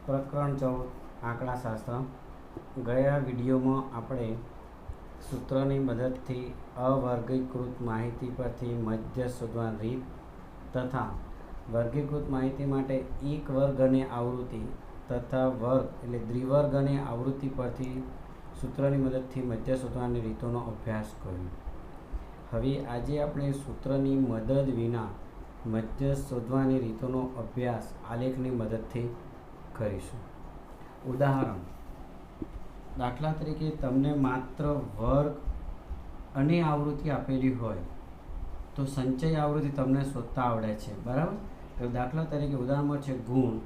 પ્રકરણ 14 આંકડાશાસ્ત્ર. ગયા વિડીયોમાં આપણે સૂત્રની મદદથી અવર્ગીકૃત માહિતી પરથી મધ્ય શોધવાની રીત તથા વર્ગીકૃત માહિતી માટે એક વર્ગ અને આવૃત્તિ તથા વર્ગ એટલે દ્વિવર્ગ અને આવૃત્તિ પરથી સૂત્રની મદદથી મધ્ય શોધવાની રીતોનો અભ્યાસ કર્યો. હવે આજે આપણે સૂત્રની મદદ વિના મધ્ય શોધવાની રીતોનો અભ્યાસ આલેખની મદદથી કરીશું. ઉદાહરણ, દાખલા તરીકે તમને માત્ર વર્ગ અને આવૃત્તિ આપેલી હોય તો સંચય આવૃત્તિ તમને શોધતા આવડે છે, બરાબર. તો દાખલા તરીકે ઉદાહરણમાં છે ગુણ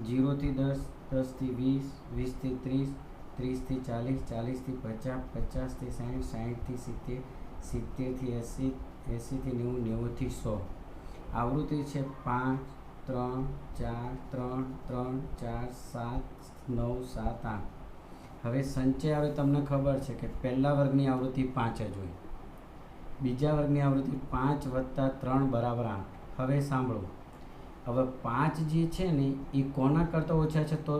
0 થી 10, 10 થી 20, 20 થી 30, 30 થી 40, 40 થી 50, 50 થી 60, 60 થી 70, 70 થી 80, 80 થી 90, 90 થી 100. આવૃત્તિ છે 5, 3, 4, 3, 3, 4, 7, 9, 7, 8. હવે સંચય આવે તમને ખબર છે કે પહેલા વર્ગની આવૃત્તિ 5 જ હોય, બીજા વર્ગની આવૃત્તિ 5 વત્તા 3 બરાબર 8. હવે સાંભળો, હવે 5 જે છે ને એ કોના કરતાં ઓછા છે? તો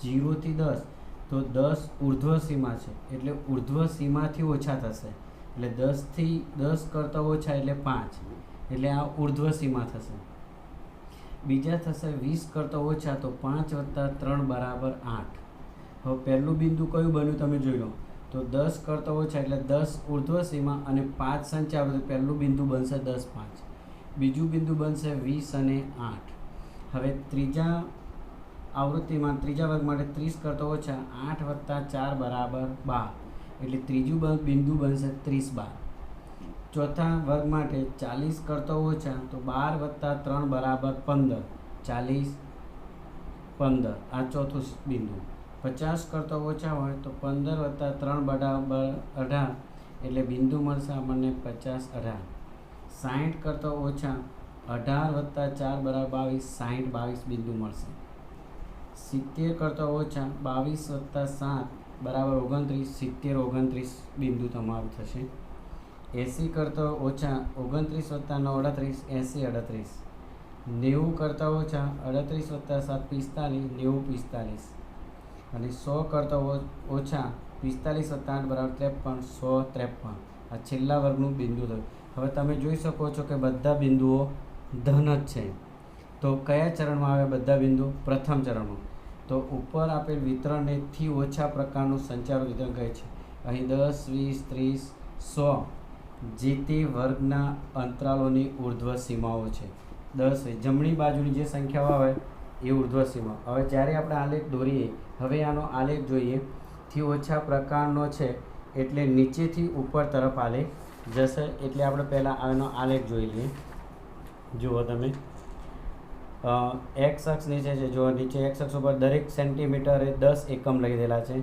0 થી 10, તો 10 ઉર્ધ્વ સીમા છે એટલે ઉર્ધ્વ સીમાથી ઓછા થશે, એટલે 10 થી 10 કરતાં ઓછા એટલે 5, એટલે આ ઉર્ધ્વ સીમા થશે. બીજા થશે 20 કરતાં ઓછા, તો 5 વત્તા 3 બરાબર 8. હવે પહેલું બિંદુ કયું બન્યું તમે જોઈ લો. તો 10 કરતાં ઓછા એટલે 10 ઉર્ધ્વ સીમા અને 5 સંચય આવૃત્તિ. પહેલું બિંદુ બનશે 10, 5. બીજું બિંદુ બનશે 20 અને 8. હવે ત્રીજા આવૃત્તિમાં ત્રીજા વર્ગ માટે 30 કરતાં ઓછા 8 વત્તા 4 બરાબર 12, એટલે ત્રીજું બિંદુ બનશે 30, 12. ચોથા વર્ગ માટે 40 કરતાં ઓછા, તો 12 વત્તા 3 બરાબર 15, 40, 15. આ ચોથું બિંદુ. 50 કરતાં ઓછા હોય તો 15 વત્તા 3 બરાબર 18, એટલે બિંદુ મળશે આપણને 50, 18. 60 કરતાં ઓછા 18 વત્તા 4 બરાબર 22, 60, 22 બિંદુ મળશે. 70 કરતાં ઓછા 22 વત્તા 7 બરાબર 29, 70, 29 બિંદુ તમારું થશે. 80 કરતાં ઓછા 29 વત્તા 9, 38, 80, 38. 90 કરતાં ઓછા 38 વત્તા 7, 45, 90, 45. અને 100 કરતાં ઓછા 45 વત્તા 8 બરાબર 53, 100, 53. આ છેલ્લા વર્ગનું બિંદુ થયું. હવે તમે જોઈ શકો છો કે બધા બિંદુઓ ધન જ છે. તો કયા ચરણમાં આવે બધા બિંદુ? પ્રથમ ચરણમાં. તો ઉપર આપેલ વિતરણને થી ઓછા પ્રકારનું સંચાર વિતરણ કહે છે. અહીં 10, 20, 30, 100 જે તે વર્ગના અંતરાલોની ઉર્ધ્વ સીમાઓ છે. 10 જમણી બાજુની જે સંખ્યાઓ આવે એ ઉર્ધ્વ સીમા. હવે જ્યારે આપણે આલેખ દોરીએ, હવે આનો આલેખ જોઈએ. થી ઓછા પ્રકારનો છે એટલે નીચેથી ઉપર તરફ આલેખ જશે. એટલે આપણે પહેલાં આનો આલેખ જોઈ લઈએ. જુઓ તમે, એક્સ અક્ષ નીચે છે. જો નીચે એક્સ અક્ષ ઉપર દરેક સેન્ટીમીટરે 10 એકમ લઈ દેલા છે.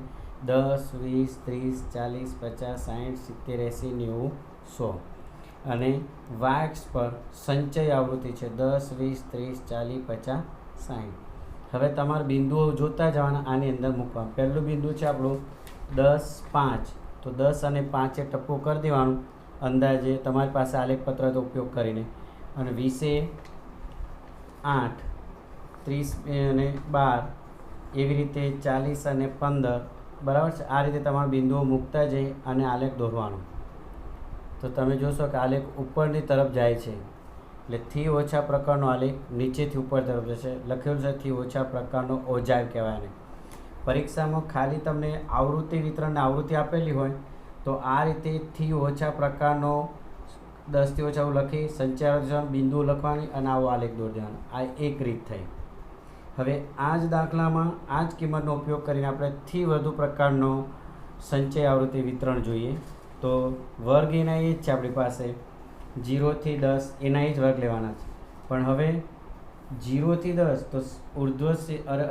10, 20, 30, 40, 50, 60, 70, 80, 90, 100. અને વાય અક્ષ પર સંચય આવૃત્તિ છે 10, 20, 30, 40, 50, 60. હવે તમારે બિંદુઓ જોતા જવાના, આની અંદર મૂકવા. પહેલું બિંદુ છે આપણું 10, 5. તો 10 અને 5 એ ટપ્પું કરી દેવાનું અંદાજે તમારી પાસે આલેખપત્રનો ઉપયોગ કરીને. અને 20, 8, 30 અને 12, એવી રીતે 40 અને 15, બરાબર છે. આ રીતે તમારા બિંદુઓ મૂકતા જઈ અને આલેખ દોરવાનો. તો તમે જોશો કે આલેખ ઉપરની તરફ જાય છે, એટલે થી ઓછા પ્રકારનો આલેખ નીચેથી ઉપર તરફ જશે. લખેલું છે થી ઓછા પ્રકારનો ઓજાર કહેવાય ને. પરીક્ષામાં ખાલી તમને આવૃત્તિ વિતરણ આવૃત્તિ આપેલી હોય તો આ રીતે થી ઓછા પ્રકારનો 10 થી ઓછા લખી સંચાર બિંદુ લખવાની અને આવો આલેખ દોરી દેવાનો. આ એક રીત થઈ. હવે આ જ દાખલામાં આ જ કિંમતનો ઉપયોગ કરીને આપણે થી વધુ પ્રકારનો સંચય આવૃત્તિ વિતરણ જોઈએ. તો વર્ગ એના એ જ છે આપણી પાસે 0 થી 10, એના એ જ વર્ગ લેવાના છે. પણ હવે 0 થી 10 તો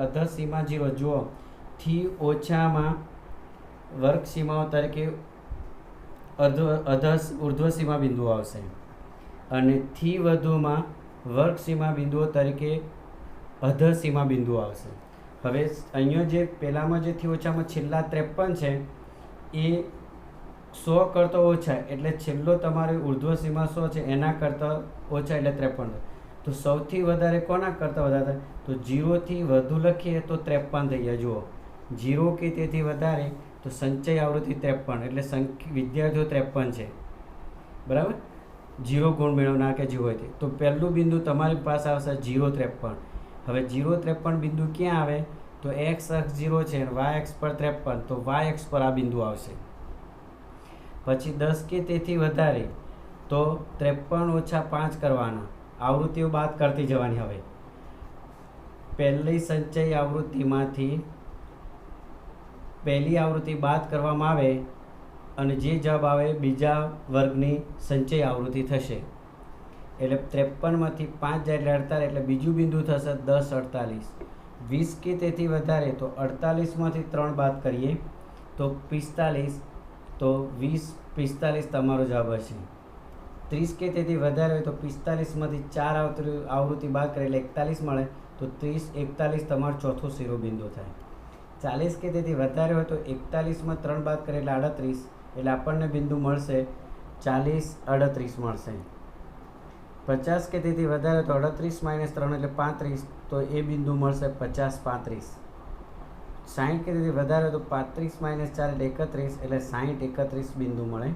અધર સીમા 0. જુઓ, થી ઓછામાં વર્ગ સીમાઓ તરીકે ઉર્ધ્વ સીમા બિંદુઓ આવશે અને થી વધુમાં વર્ગ સીમા બિંદુઓ તરીકે અધર સીમા બિંદુઓ આવશે. હવે અહીંયા જે પહેલામાં જે થી ઓછામાં છેલ્લા 53 છે એ 100 કરતાં ઓછા, એટલે છેલ્લો તમારી ઉર્ધ્વ સીમા 100 છે એના કરતાં ઓછા એટલે 53. તો સૌથી વધારે કોના કરતાં વધારે? તો 0થી વધુ લખીએ તો 53 થઈ જાય. જુઓ 0 કે તેથી વધારે તો સંચય આવૃત્તિ 53 એટલે વિદ્યાર્થીઓ 53 છે, બરાબર. 0 ગુણ મેળવનાર કે જે હોય તે. તો પહેલું બિંદુ તમારી પાસે આવશે 0,53. હવે 0,53 બિંદુ ક્યાં આવે? તો એક્સ અક્ષ 0 છે અને વાય અક્ષ પર 53, તો વાય અક્ષ પર આ બિંદુ આવશે. પછી 10 કે તેથી વધારે તો 53 ઓછા 5 કરવાના, આવૃત્તિઓ બાદ કરતી જવાની. હવે પહેલી સંચય આવૃત્તિમાંથી પહેલી આવૃત્તિ બાદ કરવામાં આવે અને જે જવાબ આવે બીજા વર્ગની સંચય આવૃત્તિ થશે. એટલે 53માંથી 5 જાય એટલે 48, એટલે બીજું બિંદુ થશે 10, 48. 20 કે તેથી વધારે તો 48માંથી 3 બાદ કરીએ તો 45, તો 20, 45 તમારો જવાબ હશે. 30 કે તેથી વધારે હોય તો 45માંથી 4 આવૃત્તિ બાદ કરીએ એટલે 41 મળે, તો 30, 41 તમારો ચોથો શિરોબિંદુ થાય. 40 કે તેથી વધારે હોય તો 41માં 3 બાદ કરીએ એટલે 38, એટલે આપણને બિંદુ મળશે 40, 38 મળશે. 50 કે તેથી વધારે તો 38 - 3 એટલે 35, તો એ બિંદુ મળશે 50, 35. 60 કે તેથી વધારે તો 35 - 4 એટલે 31, એટલે 60, 31 બિંદુ મળે.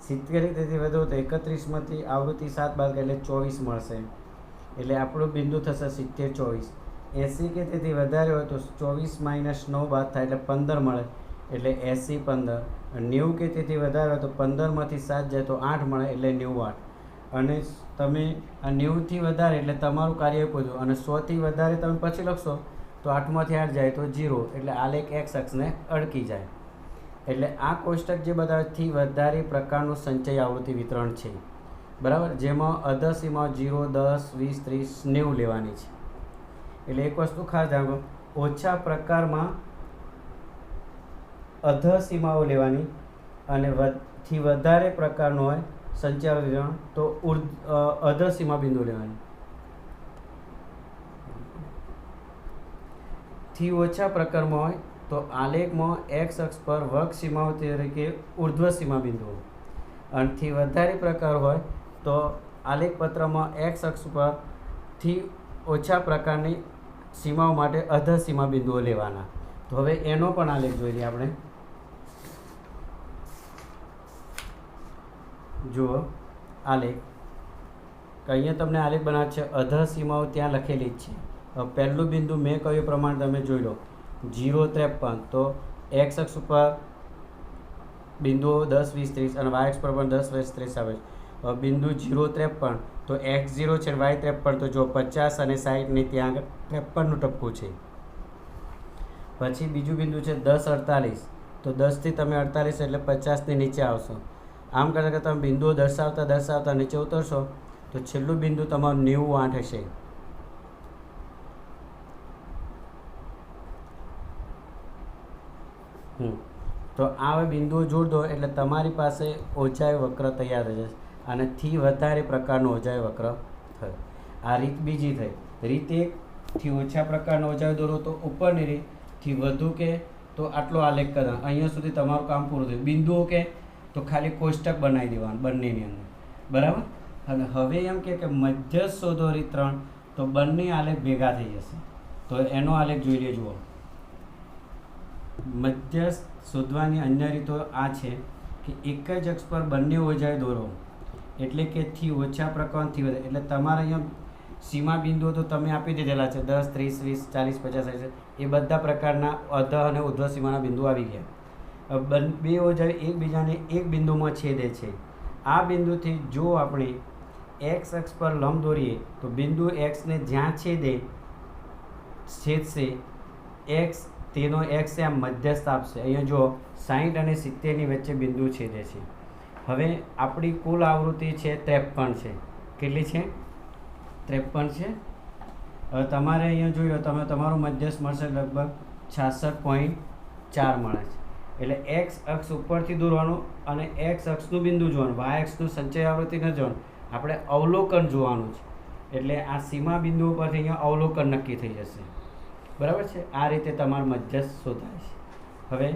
70 કે તેથી વધુ તો 31માંથી આવૃત્તિ 7 બાદ કરીએ એટલે 24 મળશે, એટલે આપણું બિંદુ થશે 70, 24. 80 કે તેથી વધારે હોય તો 24 - 9 બાદ થાય એટલે 15 મળે, એટલે 80, 15. 90 કે તેથી વધારે હોય તો 15માંથી 7 જાય તો 8 મળે, એટલે 98. અને તમે આ 90થી વધારે એટલે તમારું કાર્ય પૂરું, અને 100થી વધારે તમે પછી લખશો તો 8માંથી 8 જાય તો 0, એટલે આલેખ એક્સ અક્ષને અડકી જાય. એટલે આ કોષ્ટક જે બધાથી વધારે પ્રકારનું સંચય આવૃત્તિ વિતરણ છે, બરાબર, જેમાં અધસીમા 0, 10, 20, 30, 90 લેવાની છે. એટલે એક વસ્તુ ખાસ જાણો, ઓછા પ્રકારમાં અધસીમાઓ લેવાની અને થી વધારે પ્રકારનો હોય સંચય આવૃત્તિ તો અધસીમા બિંદુ લેવાની. થી ઓછા પ્રકારમાં હોય તો આલેખમાં એક્સ અક્ષ પર વર્ગ સીમાઓ તરીકે ઉર્ધ્વ સીમા બિંદુઓ, અને થી વધારે પ્રકાર હોય તો આલેખ પત્રમાં એક્સ અક્ષ પર થી ઓછા પ્રકારની સીમાઓ માટે અધસીમા બિંદુઓ લેવાના. તો હવે એનો પણ આલેખ જોઈ લઈએ આપણે. જુઓ આલેખ, અહીંયા તમને આલેખ બનાવે છે, અધસીમાઓ ત્યાં લખેલી જ છે. પહેલું બિંદુ મેં કહ્યું પ્રમાણે તમે જોઈ લો, 0,53, તો એક્સ અક્ષ ઉપર બિંદુઓ 10, 20, 30 અને વાય અક્ષ પર પણ 10, 20, 30 આવે છે. બિંદુ 0,53 તો x0 છે, y53, તો જો 50 અને 60 ને ત્યાં આગળ 53નું ટપકું છે. પછી બીજું બિંદુ છે 10, 48, તો 10થી તમે 48 એટલે 50ની નીચે આવશો. આમ કરતાં કે તમે બિંદુઓ દર્શાવતા નીચે ઉતરશો તો છેલ્લું બિંદુ તમારું 98 હશે. તો આ બિંદુઓ જોડ દો એટલે તમારી પાસે ઓજાય વક્ર તૈયાર થઈ જશે, અને થી વધારે પ્રકારનો ઓજાય વક્ર થયો. આ રીત બીજી થઈ. રીત એક, થી ઓછા પ્રકારનો ઓજાય દોરો તો ઉપરની રીત, થી વધુ કે તો આટલો આલેખ કરવાનો. અહીંયા સુધી તમારું કામ પૂરું થયું. બિંદુઓ કે તો ખાલી કોષ્ટક બનાવી દેવાનું બંનેની અંદર, બરાબર. અને હવે એમ કે મધ્યસ્થ શોધો રીત 3, તો બંને આલેખ ભેગા થઈ જશે. તો એનો આલેખ જોઈ લે. જુઓ, મધ્યસ્થ શોધવાની અન્ય રીતો આ છે કે એક જ અક્ષ પર બંને ઓજાય દોરો, એટલે કે થી ઓછા પ્રકારથી વધારે. એટલે તમારે અહીંયા સીમા બિંદુઓ તો તમે આપી દીધેલા છે, 10, 30, 20, 40, 50, 60, એ બધા પ્રકારના અધ અને ઉર્ધ્વ સીમાના બિંદુ આવી ગયા. બે ઓજાય એકબીજાને એક બિંદુમાં છેદે છે. આ બિંદુથી જો આપણે એક્સ અક્ષ પર લંબ દોરીએ તો બિંદુ એક્સને જ્યાં છેદશે એક્સ, તેનો એક્સ આમ મધ્યસ્થ આપશે. અહીંયા જો 60 અને 70ની વચ્ચે બિંદુ છેદે છે. હવે આપણી કુલ આવૃત્તિ છે 53 છે. કેટલી છે? 53 છે. હવે તમારે અહીંયા જોઈ લો, તમે તમારું મધ્યસ્થ મળશે લગભગ 66.4 મળે છે. એટલે એક્સ અક્ષ ઉપરથી દોરવાનું અને એક્સ અક્ષનું બિંદુ જોવાનું, વાય અક્ષનું સંચય આવૃત્તિ ન જોવાનું, આપણે અવલોકન જોવાનું છે. એટલે આ સીમા બિંદુઓ પરથી અહીંયા અવલોકન નક્કી થઈ જશે, બરાબર છે. આ રીતે તમારું મધ્યસ્થ શોધાય છે. હવે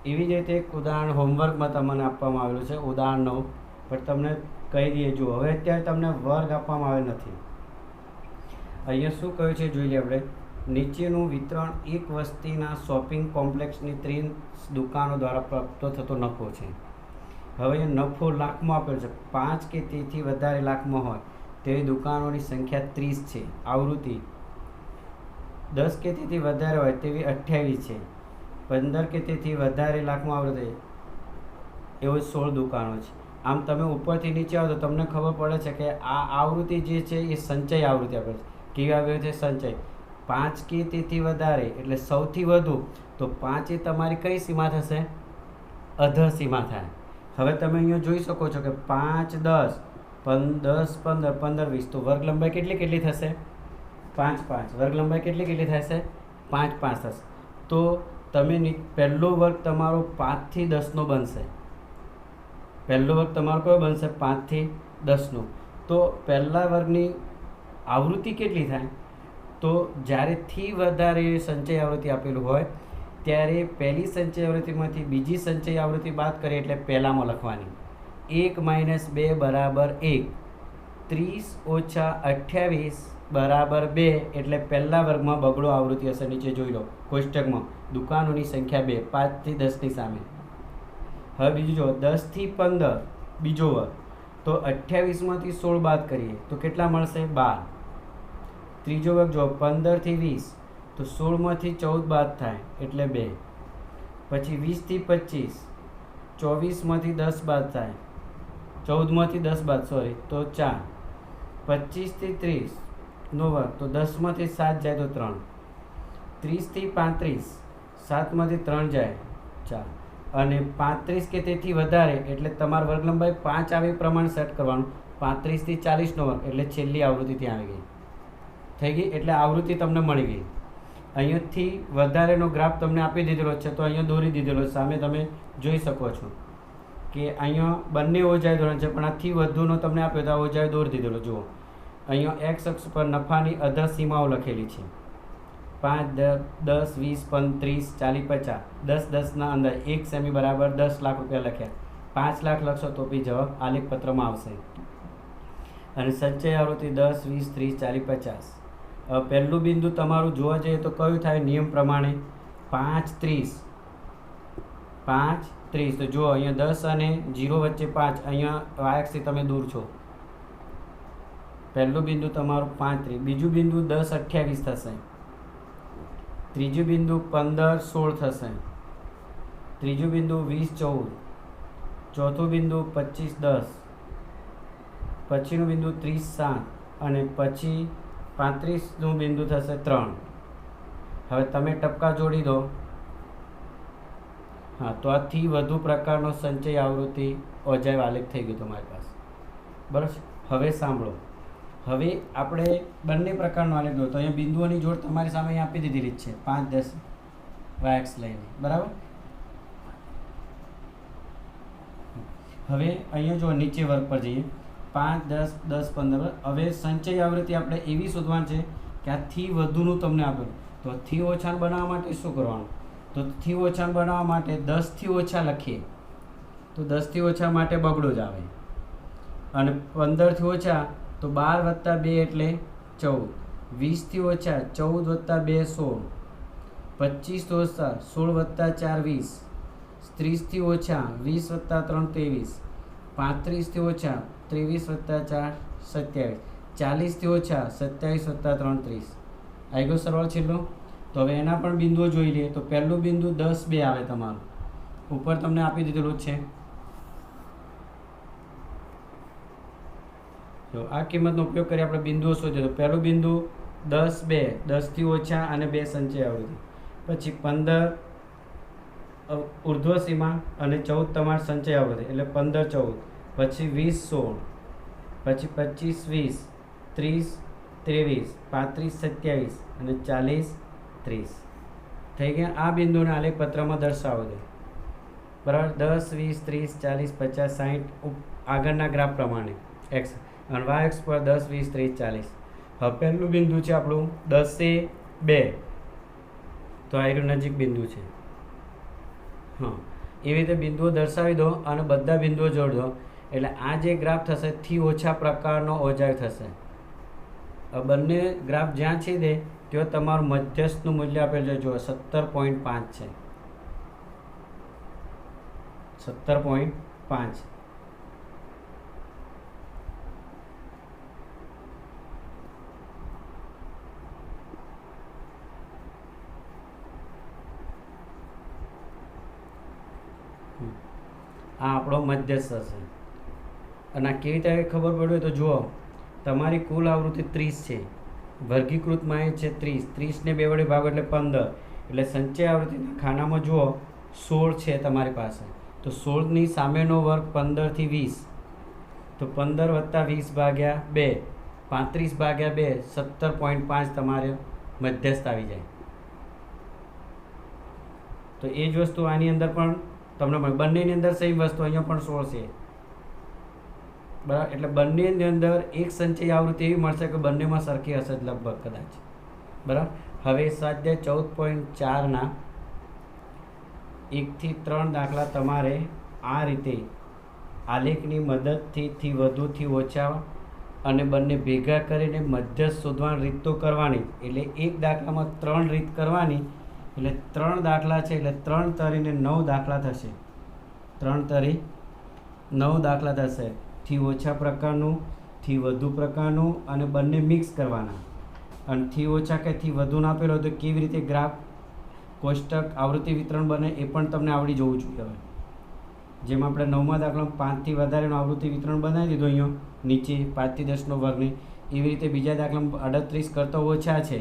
એવી જ રીતે એક ઉદાહરણ હોમવર્કમાં તમને આપવામાં આવેલું છે, ઉદાહરણ 9, પણ તમને કહી દઈએ. જુઓ, હવે અત્યારે તમને વર્ગ આપવામાં આવેલ નથી. અહીંયા શું કહ્યું છે જોઈ લઈએ આપણે. નીચેનું વિતરણ એક વસ્તીના શોપિંગ કોમ્પ્લેક્સની 30 દુકાનો દ્વારા પ્રાપ્ત થતો નફો છે. હવે નફો લાખમાં આપેલો છે. 5 કે તેથી વધારે લાખમાં હોય તેવી દુકાનોની સંખ્યા 30 છે. આવૃત્તિ 10 કે તેથી વધારે હોય તેવી 28 છે. 15 કે તેથી વધારે લાખમાં આવૃત્તિ એવો 16 દુકાનો છે. આમ તમે ઉપરથી નીચે આવો તો તમને ખબર પડે છે કે આ આવૃત્તિ જે છે એ સંચય આવૃત્તિ આપે છે. કેવી આવૃત્તિ છે? સંચય. 5 કે તેથી વધારે એટલે સૌથી વધુ, તો 5 એ તમારી કઈ સીમા થશે? અધર સીમા થાય. હવે તમે અહીંયા જોઈ શકો છો કે 5, 10, 10, 15, 15, 20, તો વર્ગ લંબાઈ કેટલી થશે? 5, 5. વર્ગ લંબાઈ કેટલી થશે? 5, 5 થશે. તો તમે પહેલો વર્ગ તમારો 5 થી 10નો બનશે. પહેલો વર્ગ તમારો કયો બનશે? 5 થી 10નો. તો પહેલા વર્ગની આવૃત્તિ કેટલી થાય? તો જ્યારે થી વધારે સંચય આવૃત્તિ આપેલું હોય ત્યારે પહેલી સંચય આવૃત્તિમાંથી બીજી સંચય આવૃત્તિ બાદ કરીએ એટલે પહેલામાં લખવાની. 1 - 2 = 1. 30 - 28 = 2 એટલે પહેલા વર્ગમાં બગડો આવૃત્તિ હશે. નીચે જોઈ લો કોષ્ટકમાં દુકાનોની સંખ્યા 2, 5 થી 10ની સામે. હવે બીજું જો 10 થી 15 બીજો વર્ગ, તો 28માંથી 16 બાદ કરીએ તો કેટલા મળશે? 12. ત્રીજો વર્ગ જો 15 થી 20, તો 16માંથી 14 બાદ થાય એટલે 2. પછી 20 થી 25, 24માંથી 10 બાદ થાય, 14માંથી 10 બાદ તો 4. 25 થી 30 નો વર્ગ, તો 10માંથી 7 જાય તો 3. 30 થી 35, 7માંથી 3 જાય 4. અને 35 કે તેથી વધારે એટલે તમારે વર્ગ લંબાઈ 5 આવે પ્રમાણે સેટ કરવાનું. 35 થી 40નો વર્ગ એટલે છેલ્લી આવૃત્તિ ત્યાં આવી ગઈ. થઈ ગઈ એટલે આવૃત્તિ તમને મળી ગઈ. અહીંયાથી વધારેનો ગ્રાફ તમને આપી દીધેલો છે, તો અહીંયા દોરી દીધેલો સામે તમે જોઈ શકો છો કે અહીંયા બંને ઓજાય ધોરણ છે, પણ આથી વધુનો તમને આપ્યો તો આ ઓજાય દોરી દીધેલો. જુઓ અહીંયા એક્સ અક્ષ પર નફાની અધર સીમાઓ લખેલી છે. 5, 10, 20, 30, 40, 50. 10, 10ના અંદર 1 સેમી બરાબર 10 લાખ રૂપિયા લખ્યા. 5 લાખ લખશો તો બી જવાબ આલેખ પત્રમાં આવશે. અને સંચય આવૃત્તિ 10, 20, 30, 40, 50. પહેલું બિંદુ તમારું જોવા જઈએ તો કયું થાય? નિયમ પ્રમાણે 5, 30. 5, 30. તો જુઓ અહીંયા 10 અને 0 વચ્ચે 5, અહીંયા વાયક્ષથી તમે દૂર છો. પહેલું બિંદુ તમારું 5, 30. બીજું બિંદુ 10, 28 થશે. ત્રીજું બિંદુ 15, 16 થશે. ત્રીજું બિંદુ 20, 14. ચોથું બિંદુ 25, 10. પછીનું બિંદુ 30, 7. અને પછી 35નું બિંદુ થશે 3. હવે તમે ટપકા જોડી દો. હા, તો આથી વધુ પ્રકારનો સંચય આવૃત્તિ ઓજાય આલેખ થઈ ગયો તમારી પાસે. બરાબર. હવે સાંભળો, હવે આપણે બંને પ્રકારનો આલેખ દો. તો અહીંયા બિંદુઓની જોડ તમારી સામે અહીં આપી દીધેલી જ છે 5, 10 વાયક્સ લઈને. બરાબર. હવે અહીંયા જો નીચે વર્ગ પર જઈએ 5, 10, 10, 15. હવે સંચય આવૃત્તિ આપણે એવી શોધવાની છે કે આ થી વધુનું તમને આપેલું. તો થી ઓછાને બનાવવા માટે શું કરવાનું? તો થી ઓછાને બનાવવા માટે 10 થી ઓછા લખીએ તો 10 થી ઓછા માટે બગડો જ આવે. અને 15 થી ઓછા તો 12 + 2 એટલે 14. 20 થી ઓછા 14 + 2 16. 25 થી ઓછા 16 + 4 20. 30 થી ઓછા 20 + 3 23. 35 થી ઓછા 23 + 4 27. 40 થી ઓછા 27 + 3 30. આવી ગયો સરવાળો છેલ્લો. તો હવે એના પણ બિંદુઓ જોઈ લઈએ. તો પહેલું બિંદુ 10, 2 આવે તમારું. ઉપર તમને આપી દીધેલું જ છે. જો આ કિંમતનો ઉપયોગ કરી આપણે બિંદુઓ શોધીએ. તો પહેલું બિંદુ 10, 2. 10 થી ઓછા અને 2 સંચય આવૃત્તિ. પછી 15 ઉર્ધ્વ સીમા અને 14 તમારી સંચય આવૃત્તિ એટલે 15, 14. પછી 20, 16. પછી 25, 20. 30, 23. 35, 27. અને 40, 30. થઈ ગયા. આ બિંદુને આલેખ પત્રમાં દર્શાવો દે. બરાબર. 10, 20, 30, 40, 50, 60 આગળના ગ્રાફ પ્રમાણે એક્સ અને વાય એક્સ પર 10, 20, 30, 40. હવે પહેલું બિંદુ છે આપણું 10, 2. તો આ એનું નજીક બિંદુ છે. હા, એવી રીતે બિંદુઓ દર્શાવી દો અને બધા બિંદુઓ જોડ દો એટલે આ જે ગ્રાફ થશે થી ઓછા પ્રકારનો ઓજાય થશે. બંને ગ્રાફ જ્યાં છેદે ત્યાં તમારું મધ્યસ્થનું મૂલ્ય આપેલું છે. જુઓ 17.5 છે, 17.5. આ આપણો મધ્યસ્થ હશે. અને આ કેવી રીતે ખબર પડે તો જુઓ, તમારી કુલ આવૃત્તિ 30 છે, વર્ગીકૃત માહિતી છે 30, 30 ને 2 વડે ભાગો એટલે 15, એટલે સંચય આવૃત્તિના ખાનામાં જુઓ 16 છે તમારી પાસે. તો 16ની સામેનો વર્ગ 15 થી 20, તો 15 વત્તા 20 ભાગ્યા 2, 35 ભાગ્યા 2, 17.5 તમારે મધ્યસ્થ આવી જાય. તો એ જ વસ્તુ આની અંદર પણ તમને મળે. બંનેની અંદર સેમ વસ્તુ, અહીંયા પણ 16 છે, બરાબર. એટલે બંનેની અંદર એક સંચય આવૃત્તિ એવી મળશે કે બંનેમાં સરખી હશે લગભગ કદાચ, બરાબર. હવે સ્વાધ્યાય 14.4ના 1 થી 3 દાખલા તમારે આ રીતે આલેખની મદદથી વધુથી ઓછા અને બંને ભેગા કરીને મધ્યસ્થ શોધવાની રીત તો કરવાની. એટલે એક દાખલામાં 3 રીત કરવાની, એટલે 3 દાખલા છે, એટલે 3 તરીને 9 દાખલા થશે. 3 તરી 9 દાખલા થશે. થી ઓછા પ્રકારનું, થી વધુ પ્રકારનું, અને બંને મિક્સ કરવાના. અને થી ઓછા કે થી વધુ ના આપેલો તો કેવી રીતે ગ્રાફ, કોષ્ટક, આવૃત્તિ વિતરણ બને એ પણ તમને આવડી જવું જોઈએ. હવે જેમ આપણે 9મા દાખલામાં 5 થી વધારેનું આવૃત્તિ વિતરણ બનાવી દીધું અહીંયા નીચે 5 થી 10નો વર્ગની, એવી રીતે બીજા દાખલામાં 38 કરતાં ઓછા છે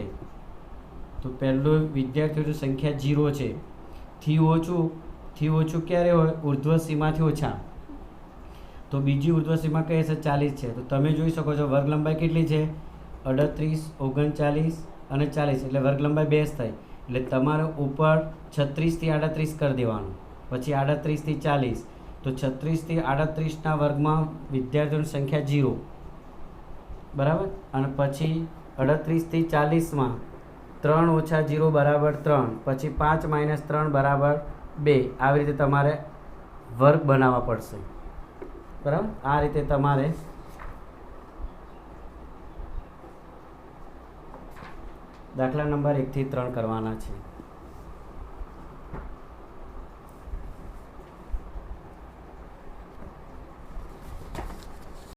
તો પહેલું વિદ્યાર્થીઓની સંખ્યા 0 છે. થી ઓછું ક્યારે હોય? ઉર્ધ્વ સીમાથી ઓછા. તો બીજી ઉર્ધ્વ સીમા કઈ હશે? 40 છે. તો તમે જોઈ શકો છો વર્ગ લંબાઈ કેટલી છે? 38, 39 અને 40, એટલે વર્ગ લંબાઈ 2 જ થાય. એટલે તમારે ઉપર 36 થી 38 કરી દેવાનું, પછી 38 થી 40. તો 36 થી 38ના વર્ગમાં વિદ્યાર્થીઓની સંખ્યા 0, બરાબર. અને પછી 38 થી 40માં 3 ઓછા 0 બરાબર 3, પછી 5 - 3 બરાબર 2. આવી રીતે તમારે વર્ગ બનાવવા પડશે, બરાબર. આ રીતે તમારે દાખલા નંબર 1 થી 3 કરવાના છે.